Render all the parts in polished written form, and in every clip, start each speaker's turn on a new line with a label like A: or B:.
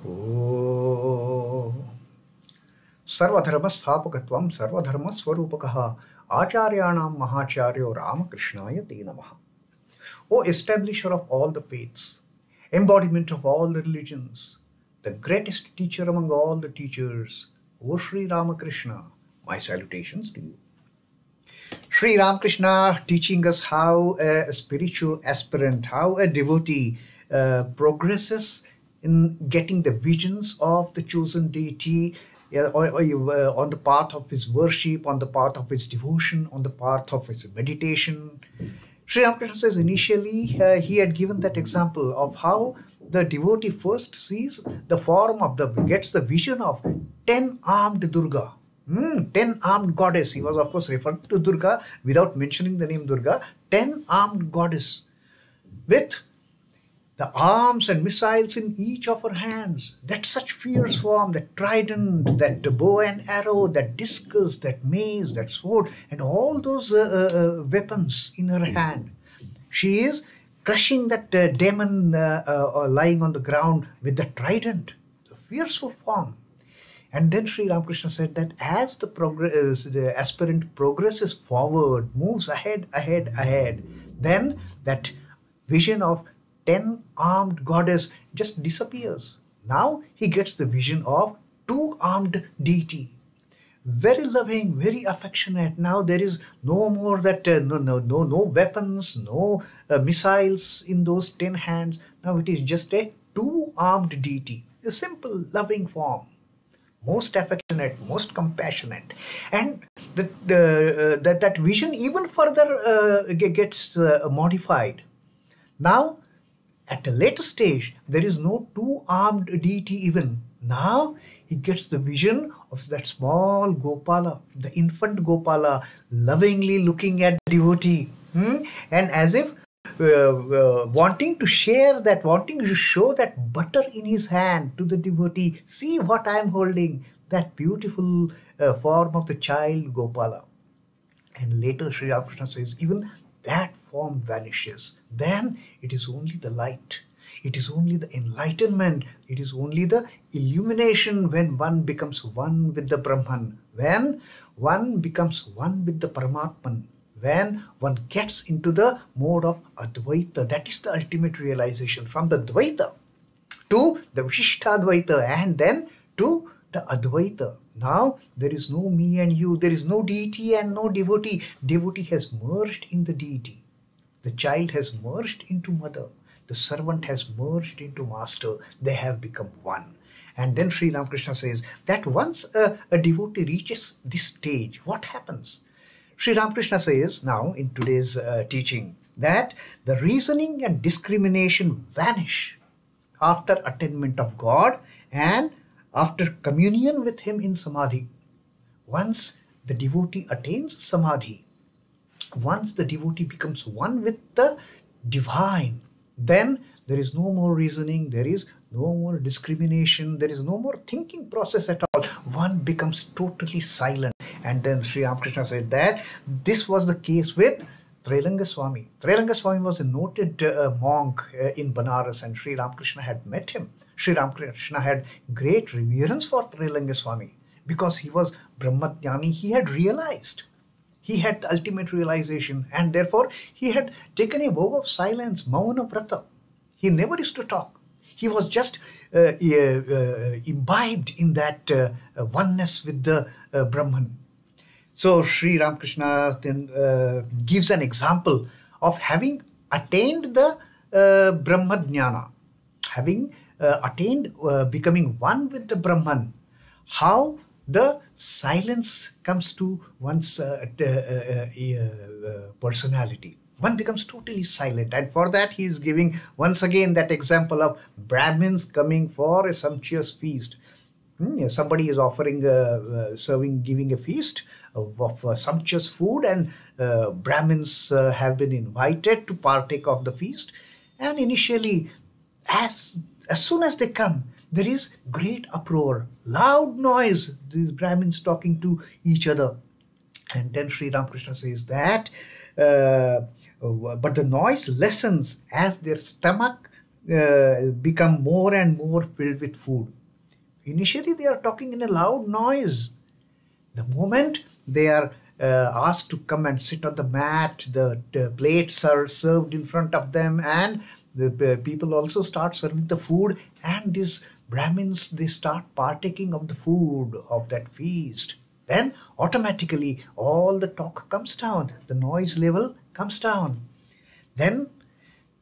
A: Oh. Sarvadharma sthapakatvam sarvadharma swarupakaha acharyanam mahacharyo Ramakrishnaya te namaha. O establisher of all the faiths, embodiment of all the religions, the greatest teacher among all the teachers, O Sri Ramakrishna, my salutations to you. Sri Ramakrishna teaching us how a spiritual aspirant, how a devotee progresses in getting the visions of the chosen deity on the path of his worship, on the path of his devotion, on the path of his meditation. Sri Ramakrishna says initially he had given that example of how the devotee first sees the form of gets the vision of 10-armed Durga. 10-armed goddess. He was of course referring to Durga without mentioning the name Durga. 10-armed goddess with the arms and missiles in each of her hands. That such fierce form, that trident, that bow and arrow, that discus, that mace, that sword, and all those weapons in her hand. She is crushing that demon lying on the ground with the trident. The fearful form. And then Sri Ramakrishna said that as the aspirant progresses forward, moves ahead, then that vision of 10-armed goddess just disappears. Now he gets the vision of 2-armed deity. Very loving, very affectionate. Now there is no more that no weapons, no missiles in those 10 hands. Now it is just a 2-armed deity, a simple, loving form. Most affectionate, most compassionate, and that vision even further gets modified. Now, at a later stage, there is no 2-armed deity even. Now, he gets the vision of that small Gopala, the infant Gopala, lovingly looking at the devotee, and as if wanting to share that, wanting to show that butter in his hand to the devotee. See what I am holding, that beautiful form of the child Gopala. And later Sri Ramakrishna says, even that form vanishes. Then it is only the light. It is only the enlightenment. It is only the illumination when one becomes one with the Brahman. When one becomes one with the Paramatman. When one gets into the mode of Advaita, that is the ultimate realization, from the Dvaita to the Vishishtadvaita and then to the Advaita. Now there is no me and you, there is no deity and no devotee. Devotee has merged in the deity. The child has merged into mother. The servant has merged into master. They have become one. And then Sri Ramakrishna says that once a devotee reaches this stage, what happens? Sri Ramakrishna says now in today's teaching that the reasoning and discrimination vanish after attainment of God and after communion with Him in Samadhi. Once the devotee attains Samadhi, once the devotee becomes one with the divine, then there is no more reasoning, there is no more discrimination, there is no more thinking process at all. One becomes totally silent. And then Sri Ramakrishna said that this was the case with Trailanga Swami. Trailanga Swami was a noted monk in Benares, and Sri Ramakrishna had met him. Sri Ramakrishna had great reverence for Trailanga Swami because he was Brahmajnani. He had realized. He had the ultimate realization, and therefore he had taken a vow of silence, Mauna Vrata. He never used to talk. He was just imbibed in that oneness with the Brahman. So Sri Ramakrishna then gives an example of having attained the Brahmajnana, having attained becoming one with the Brahman, how the silence comes to one's personality. One becomes totally silent, and for that he is giving once again that example of brahmins coming for a sumptuous feast. Somebody is offering, giving a feast of sumptuous food, and brahmins have been invited to partake of the feast. And initially, as soon as they come, there is great uproar, loud noise, these brahmins talking to each other. And then Sri Ramakrishna says that, but the noise lessens as their stomach become more and more filled with food. Initially, they are talking in a loud noise. The moment they are asked to come and sit on the mat, the plates are served in front of them, and the people also start serving the food, and these brahmins, they start partaking of the food of that feast. Then automatically all the talk comes down, the noise level comes down. Then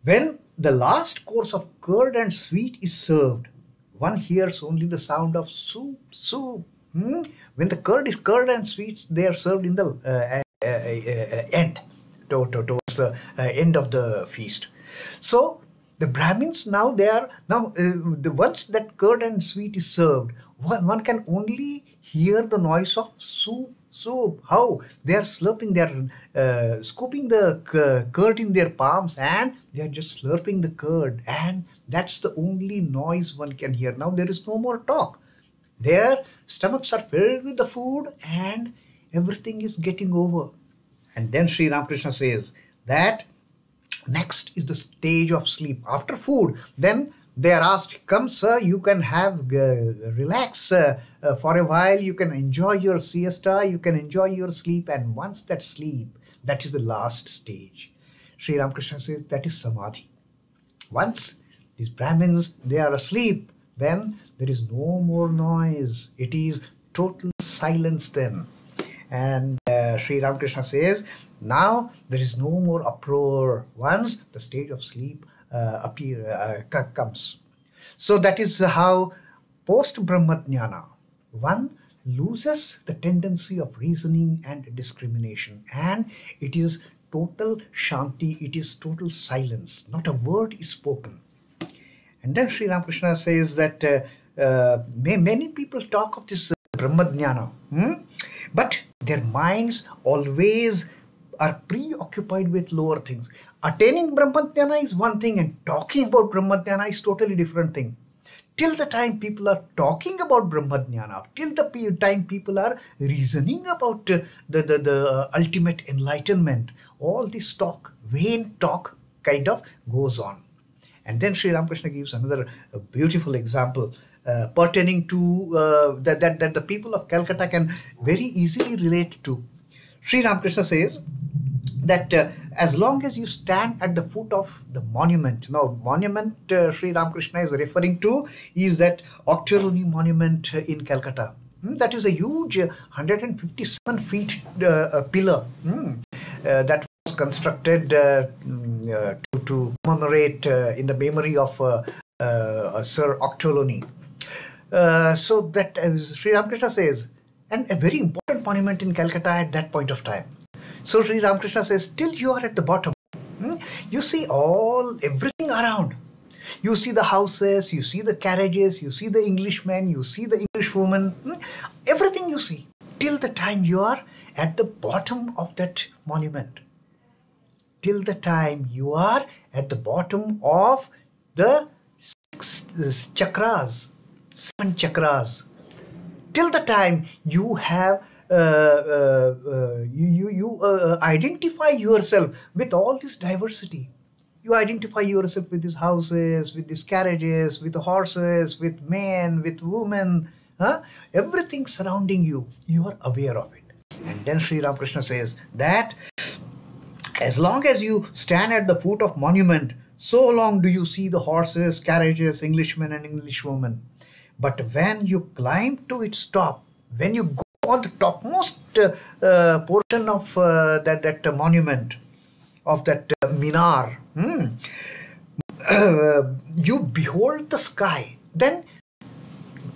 A: when the last course of curd and sweet is served, one hears only the sound of soup, soup. When the curd and sweets, they are served in the end, towards the end of the feast. So the brahmins now, they are now once that curd and sweet is served, one can only hear the noise of soup, soup. How they are slurping, they are scooping the curd in their palms, and they are just slurping the curd, and that's the only noise one can hear. Now there is no more talk. Their stomachs are filled with the food, and everything is getting over. And then Sri Ramakrishna says that next is the stage of sleep. After food, then they are asked, come sir, you can have relax for a while, you can enjoy your siesta, you can enjoy your sleep, and once that sleep, that is the last stage. Sri Ramakrishna says that is samadhi. Once these brahmins, they are asleep, then there is no more noise. It is total silence then. And Sri Ramakrishna says, now there is no more uproar once the stage of sleep comes. So that is how post-Brahma-jnana, one loses the tendency of reasoning and discrimination, and it is total shanti, it is total silence, not a word is spoken. And then Sri Ramakrishna says that many people talk of this Brahma-jnana, but their minds always are preoccupied with lower things. Attaining Brahma-jnana is one thing, and talking about Brahma-jnana is totally different thing. Till the time people are talking about Brahma-jnana, till the time people are reasoning about the ultimate enlightenment, all this talk, vain talk, kind of goes on. And then Sri Ramakrishna gives another beautiful example pertaining to that the people of Calcutta can very easily relate to. Sri Ramakrishna says that as long as you stand at the foot of the monument, now monument Sri Ramakrishna is referring to is that Octoroni monument in Calcutta. That is a huge 157 feet pillar that was constructed to commemorate in the memory of Sir Octoroni. So that Sri Ramakrishna says, and a very important monument in Calcutta at that point of time. So Sri Ramakrishna says, till you are at the bottom, you see everything around. You see the houses, you see the carriages, you see the Englishmen, you see the Englishwoman, everything you see, till the time you are at the bottom of that monument. Till the time you are at the bottom of the chakras, 7 chakras. Till the time you have identify yourself with all this diversity. You identify yourself with these houses, with these carriages, with the horses, with men, with women, everything surrounding you, you are aware of it. And then Sri Ramakrishna says that as long as you stand at the foot of monument, so long do you see the horses, carriages, Englishmen and Englishwomen. But when you climb to its top, when you go on the topmost portion of that monument, of that minar, you behold the sky. Then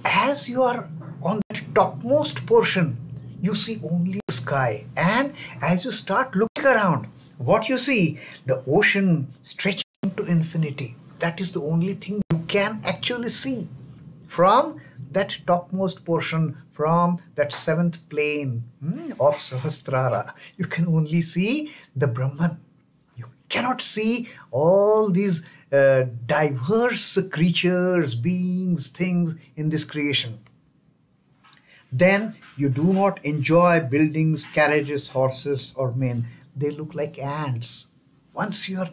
A: as you are on that topmost portion, you see only the sky. And as you start looking around, what you see? The ocean stretching to infinity. That is the only thing you can actually see. From that topmost portion, from that 7th plane of Sahasrara, you can only see the Brahman. You cannot see all these diverse creatures, beings, things in this creation. Then you do not enjoy buildings, carriages, horses or men. They look like ants. Once you are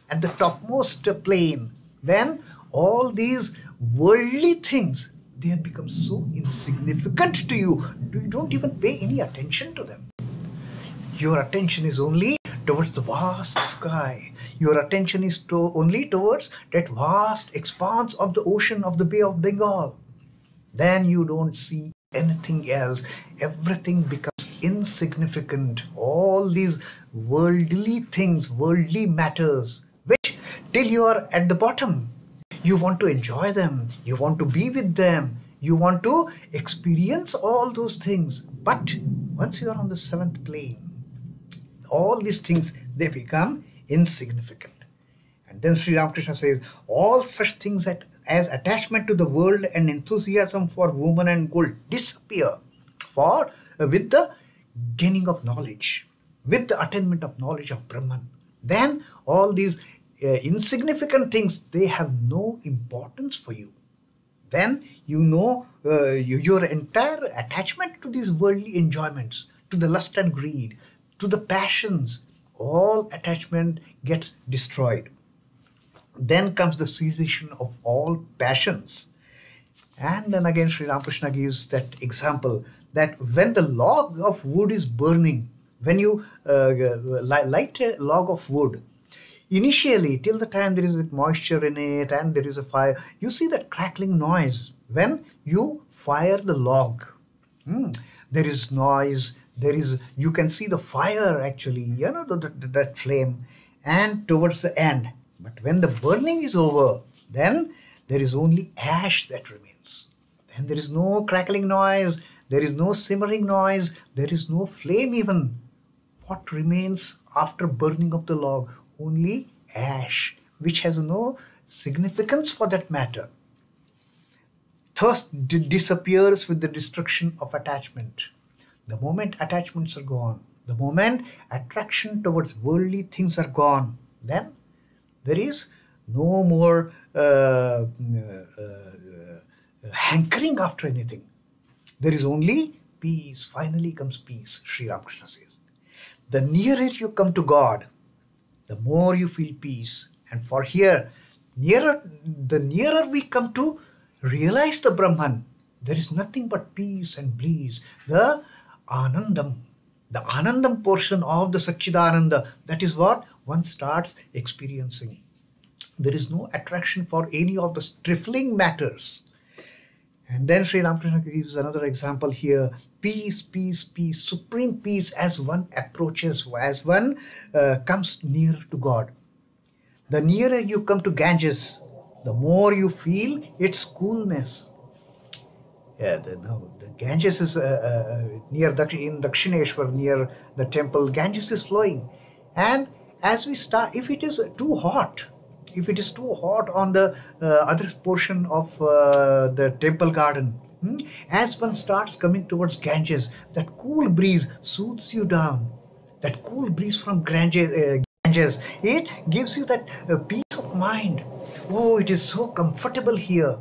A: at the topmost plane, then all these worldly things, they have become so insignificant to you. You don't even pay any attention to them. Your attention is only towards the vast sky. Your attention is only towards that vast expanse of the ocean of the Bay of Bengal. Then you don't see anything else. Everything becomes insignificant. All these worldly things, worldly matters, which till you are at the bottom, you want to enjoy them, you want to be with them, you want to experience all those things. But once you are on the seventh plane, all these things, they become insignificant. And then Sri Ramakrishna says, all such things as attachment to the world and enthusiasm for woman and gold disappear with the gaining of knowledge, with the attainment of knowledge of Brahman. Then all these insignificant things, they have no importance for you. Then you know your entire attachment to these worldly enjoyments, to the lust and greed, to the passions, all attachment gets destroyed. Then comes the cessation of all passions. And then again Sri Ramakrishna gives that example that when the log of wood is burning, when you light a log of wood, initially till the time there is moisture in it and there is a fire, you see that crackling noise. When you fire the log, there is noise, you can see the fire actually, that flame, and towards the end. But when the burning is over, then there is only ash that remains. Then there is no crackling noise, there is no simmering noise, there is no flame even. What remains after burning of the log? Only ash, which has no significance for that matter. Thirst disappears with the destruction of attachment. The moment attachments are gone, the moment attraction towards worldly things are gone, then there is no more hankering after anything. There is only peace. Finally comes peace, Sri Ramakrishna says. The nearer you come to God, the more you feel peace. And for here, the nearer we come to realize the Brahman, there is nothing but peace and bliss. The Anandam portion of the Satchidananda, that is what one starts experiencing. There is no attraction for any of the trifling matters. And then Sri Ramakrishna gives another example here. Peace, peace, peace, supreme peace as one approaches, as one comes near to God. The nearer you come to Ganges, the more you feel its coolness. Yeah, the Ganges is near in Dakshineshwar, near the temple. Ganges is flowing. And as we start, if it is too hot on the other portion of the temple garden, as one starts coming towards Ganges, that cool breeze soothes you down. That cool breeze from Ganges, it gives you that peace of mind. Oh, it is so comfortable here.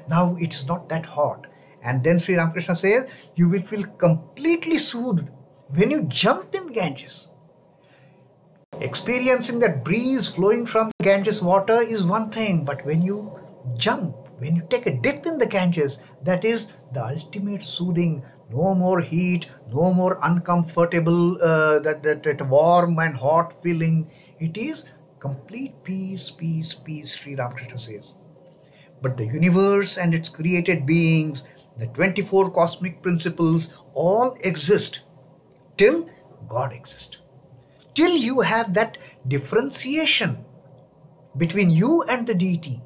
A: Now it is not that hot. And then Sri Ramakrishna says, you will feel completely soothed when you jump in Ganges. Experiencing that breeze flowing from the Ganges water is one thing, but when you jump, when you take a dip in the Ganges, that is the ultimate soothing. No more heat, no more uncomfortable, that warm and hot feeling. It is complete peace, peace, peace, Sri Ramakrishna says. But the universe and its created beings, the 24 cosmic principles, all exist till God exists. Till you have that differentiation between you and the deity,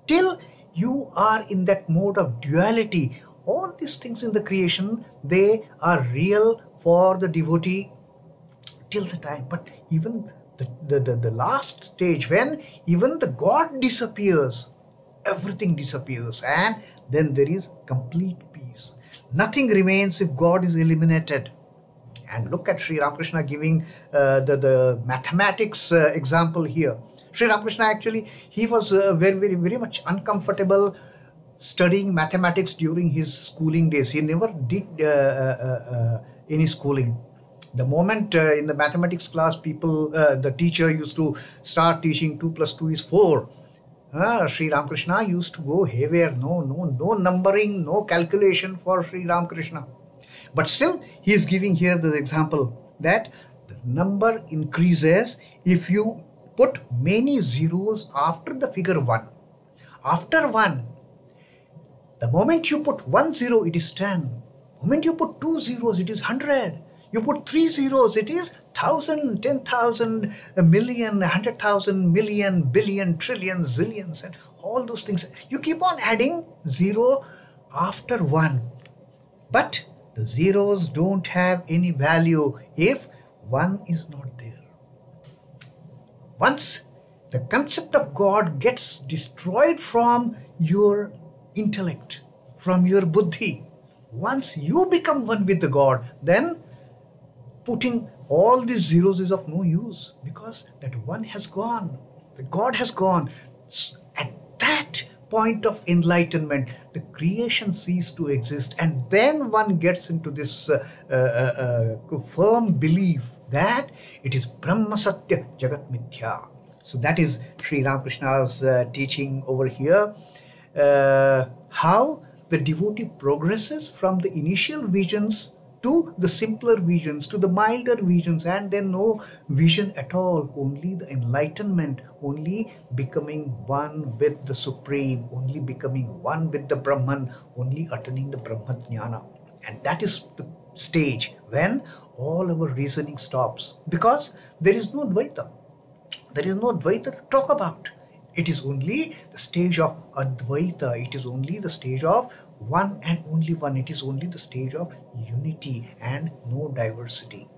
A: till you are in that mode of duality, all these things in the creation, they are real for the devotee till the time. But even the last stage, when even the God disappears, everything disappears, and then there is complete peace. Nothing remains if God is eliminated. And look at Sri Ramakrishna giving the mathematics example here. Sri Ramakrishna actually, he was very much uncomfortable studying mathematics during his schooling days. He never did any schooling. The moment in the mathematics class, the teacher used to start teaching 2 + 2 is 4. Sri Ramakrishna used to go haywire. No numbering, no calculation for Sri Ramakrishna. But still, he is giving here the example that the number increases if you put many zeros after the figure 1. After 1, the moment you put 1 zero, it is 10. The moment you put 2 zeros, it is 100. You put 3 zeros, it is 1,000, 10,000, a million, 100,000, million, billion, trillion, zillions, and all those things. You keep on adding 0 after 1. But the zeros don't have any value if 1 is not there. Once the concept of God gets destroyed from your intellect, from your buddhi, once you become one with the God, then putting all these zeros is of no use, because that one has gone, the God has gone. At that point of enlightenment, the creation ceases to exist, and then one gets into this firm belief that it is Brahma Satya Jagat Mithya. So that is Sri Ramakrishna's teaching over here. How the devotee progresses from the initial visions to the simpler visions, to the milder visions, and then no vision at all, only the enlightenment, only becoming one with the Supreme, only becoming one with the Brahman, only attaining the Brahma Jnana. And that is the stage when all our reasoning stops, because there is no Dvaita. There is no Dvaita to talk about. It is only the stage of Advaita. It is only the stage of one and only one. It is only the stage of unity and no diversity.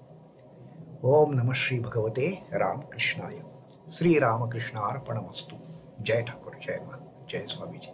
A: Om Namah Shri Bhagavate Ramakrishnaya. Sri Ramakrishna Arpanamastu. Jai Thakur, Jai Ma, Jai Swamiji.